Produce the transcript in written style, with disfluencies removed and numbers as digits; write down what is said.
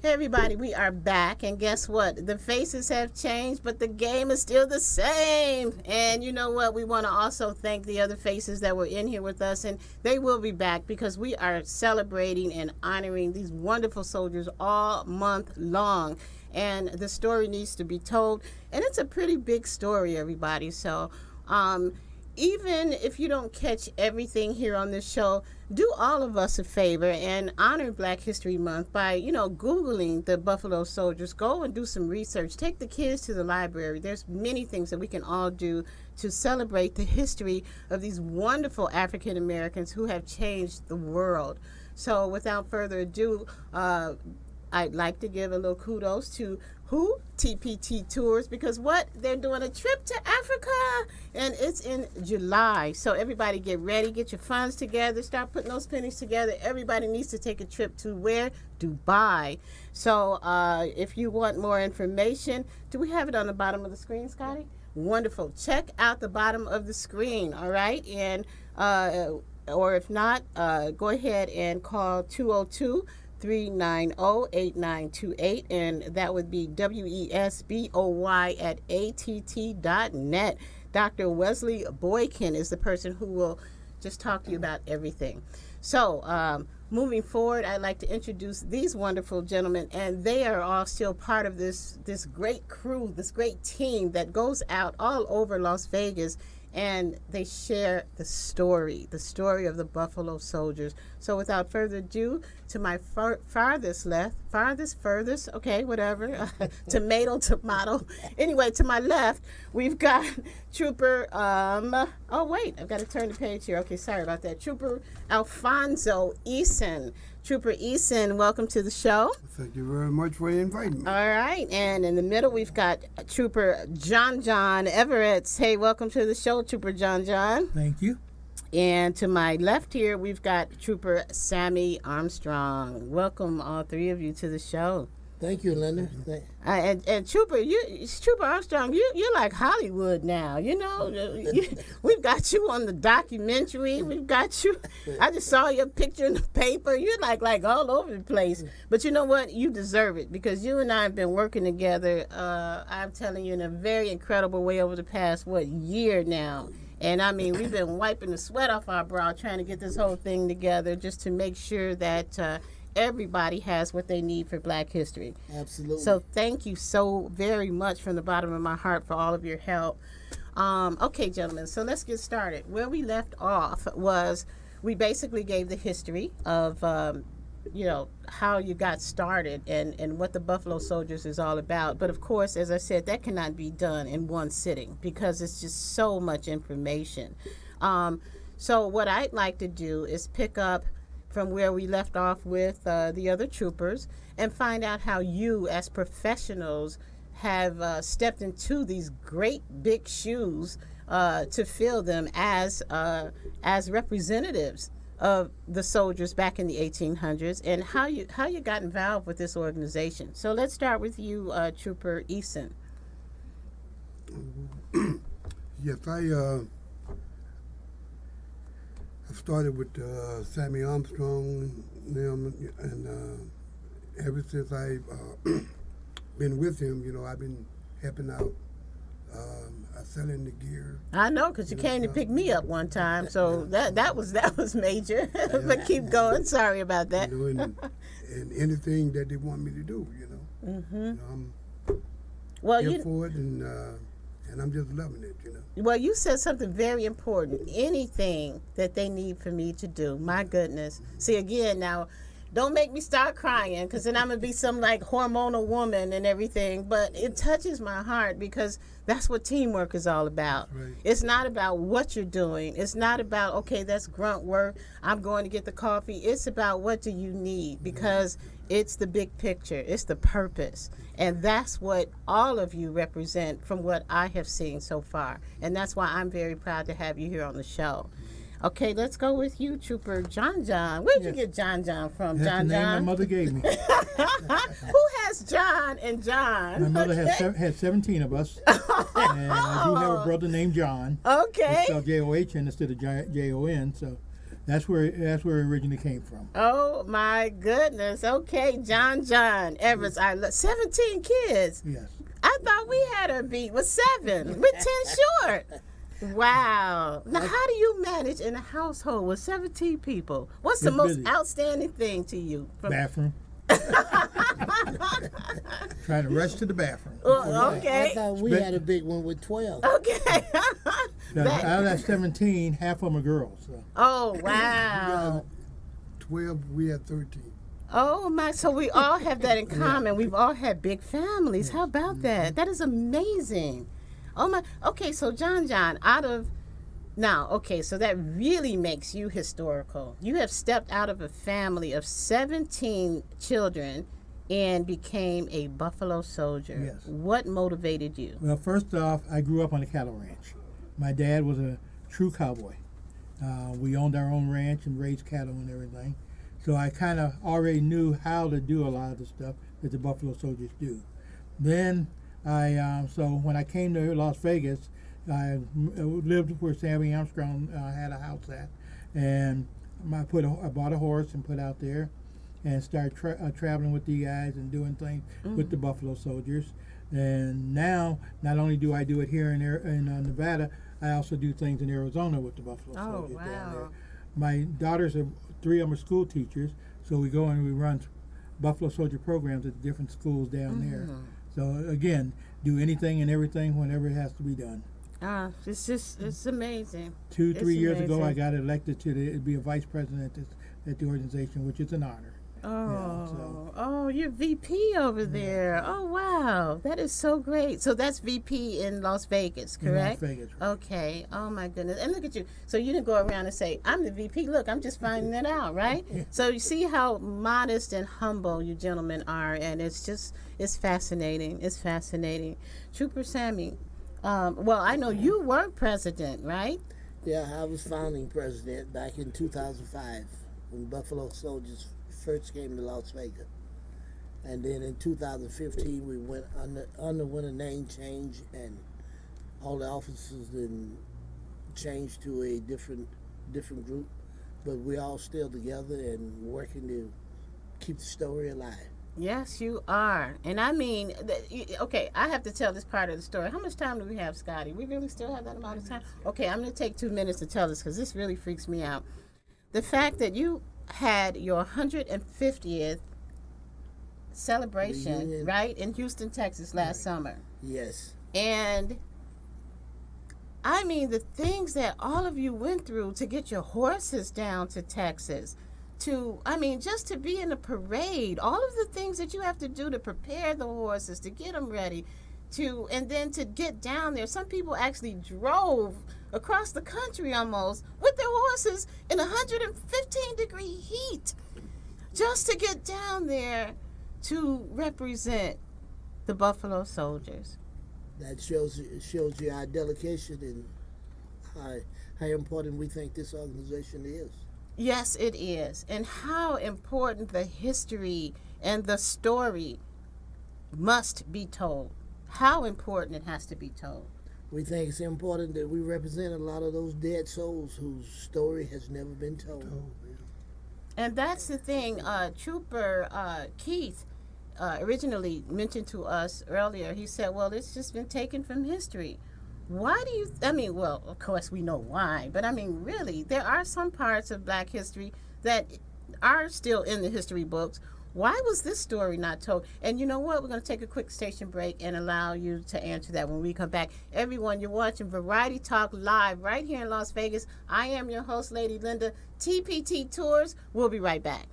Hey everybody, we are back, and guess what? The faces have changed, but the game is still the same. And you know what? We want to also thank the other faces that were in here with us, and they will be back because we are celebrating and honoring these wonderful soldiers all month long. And the story needs to be told, and it's a pretty big story, everybody. So, even if you don't catch everything here on this show, do all of us a favor and honor Black History Month by, Googling the Buffalo Soldiers. Go and do some research. Take the kids to the library. There's many things that we can all do to celebrate the history of these wonderful African Americans who have changed the world. So without further ado, I'd like to give a little kudos to TPT Tours, because what? They're doing a trip to Africa, and it's in July. So everybody get ready, get your funds together, start putting those pennies together. Everybody needs to take a trip to where? Dubai. So if you want more information, do we have it on the bottom of the screen, Scotty? Wonderful. Check out the bottom of the screen, all right? And or if not, go ahead and call 202-390-8928, and that would be WESBOY@ATT.net. Dr. Wesley Boykin is the person who will just talk to you about everything. So, moving forward, I'd like to introduce these wonderful gentlemen, and they are all still part of this great crew, this great team that goes out all over Las Vegas, and they share the story of the Buffalo Soldiers. So without further ado, to my farthest, okay, whatever, tomato. Anyway, to my left, we've got Trooper, oh wait, I've got to turn the page here. Okay, sorry about that. Trooper Alfonso Eason. Trooper Eason, welcome to the show. Thank you very much for inviting me. All right, and in the middle we've got Trooper John Everett. Hey, welcome to the show, Trooper John. Thank you. And to my left here we've got Trooper Sammy Armstrong. Welcome all three of you to the show. Thank you, Linda. And Trooper Armstrong, you're like Hollywood now. We've got you on the documentary. We've got you. I just saw your picture in the paper. You're like all over the place. But you know what? You deserve it, because you and I have been working together. I'm telling you, in a very incredible way over the past year now. And I mean, we've been wiping the sweat off our brow trying to get this whole thing together, just to make sure that everybody has what they need for Black history. Absolutely. So thank you so very much from the bottom of my heart for all of your help. Okay, gentlemen, so let's get started. Where we left off was we basically gave the history of, how you got started and what the Buffalo Soldiers is all about. But of course, as I said, that cannot be done in one sitting because it's just so much information. So what I'd like to do is pick up from where we left off with the other troopers and find out how you as professionals have stepped into these great big shoes to fill them as representatives of the soldiers back in the 1800s, and how you got involved with this organization. So let's start with you, Trooper Eason. Yes, I started with Sammy Armstrong, and ever since I've been with him, I've been helping out. Selling the gear. I know, because you came to pick me up one time, so that was major. But keep going. Sorry about that. And anything that they want me to do, Mm-hmm. I'm well, here for it, and I'm just loving it, Well, you said something very important. Anything that they need for me to do. My goodness. See, again, now, don't make me start crying, because then I'm going to be some hormonal woman and everything. But it touches my heart, because that's what teamwork is all about. Right. It's not about what you're doing. It's not about, okay, that's grunt work, I'm going to get the coffee. It's about what do you need, because it's the big picture. It's the purpose. And that's what all of you represent from what I have seen so far. And that's why I'm very proud to have you here on the show. Okay, let's go with you, Trooper John. Where'd you get John from? That's John. the name my mother gave me. Who has John and John? My mother had 17 of us, and I do have a brother named John. Okay. It's spelled J-O-H-N instead of J-O-N, so that's where it originally came from. Oh my goodness. Okay, John Evans. 17 kids. Yes. I thought we had her beat with 7. We're 10 short. Wow. Now, how do you manage in a household with 17 people? What's the It's most busy. outstanding thing to you? Bathroom. Trying to rush to the bathroom. Oh, I okay. thought we had a big one with 12. Okay. Now, That- out of that 17, half of them are girls. So. Oh, wow. 12, we had 13. Oh my, so we all have that in common. We've all had big families. How about that? That is amazing. Oh my, okay, so John, so that really makes you historical. You have stepped out of a family of 17 children and became a Buffalo Soldier. Yes. What motivated you? Well, first off, I grew up on a cattle ranch. My dad was a true cowboy. We owned our own ranch and raised cattle and everything. So I kind of already knew how to do a lot of the stuff that the Buffalo Soldiers do. Then so when I came to Las Vegas, I lived where Sammy Armstrong had a house at, and I bought a horse and put out there, and started traveling with the guys and doing things with the Buffalo Soldiers. And now, not only do I do it here in Nevada, I also do things in Arizona with the Buffalo Soldiers down there. wow. My daughters 3 of them are school teachers, so we go and we run Buffalo Soldier programs at different schools down there. So again, do anything and everything whenever it has to be done. It's amazing. 2-3 It's years ago, I amazing. got elected to be a vice president at the organization, which is an honor. Oh, you're VP over there. Oh, wow. That is so great. So that's VP in Las Vegas, In Las correct? Vegas. Okay. Oh, my goodness. And look at you. So you didn't go around and say, I'm the VP. Look, I'm just finding that out, right? So you see how modest and humble you gentlemen are. And it's fascinating. It's fascinating. Trooper Sammy, well, I know you were president, right? Yeah, I was founding president back in 2005 when Buffalo Soldiers first came to Las Vegas. And then in 2015, we underwent a name change, and all the officers then changed to a different group. But we're all still together and working to keep the story alive. Yes, you are. And I mean, okay, I have to tell this part of the story. How much time do we have, Scotty? We really still have that amount of time? Okay, I'm going to take 2 minutes to tell this because this really freaks me out. The fact that you had your 150th celebration, Reunion. right, in Houston, Texas last summer. Yes. And I mean, the things that all of you went through to get your horses down to Texas, just to be in a parade, all of the things that you have to do to prepare the horses, to get them ready, and then to get down there. Some people actually drove across the country almost with their horses in 115-degree heat just to get down there to represent the Buffalo Soldiers. That shows you our dedication and how important we think this organization is. Yes, it is. And how important the history and the story must be told. How important it has to be told. We think it's important that we represent a lot of those dead souls whose story has never been told. And that's the thing. Trooper Keith originally mentioned to us earlier. He said, well, it's just been taken from history. Why do you, well, of course we know why, but I mean, really, there are some parts of Black history that are still in the history books. Why was this story not told? And you know what? We're going to take a quick station break and allow you to answer that when we come back. Everyone, you're watching Variety Talk Live right here in Las Vegas. I am your host, Lady Linda. TPT Tours. We'll be right back.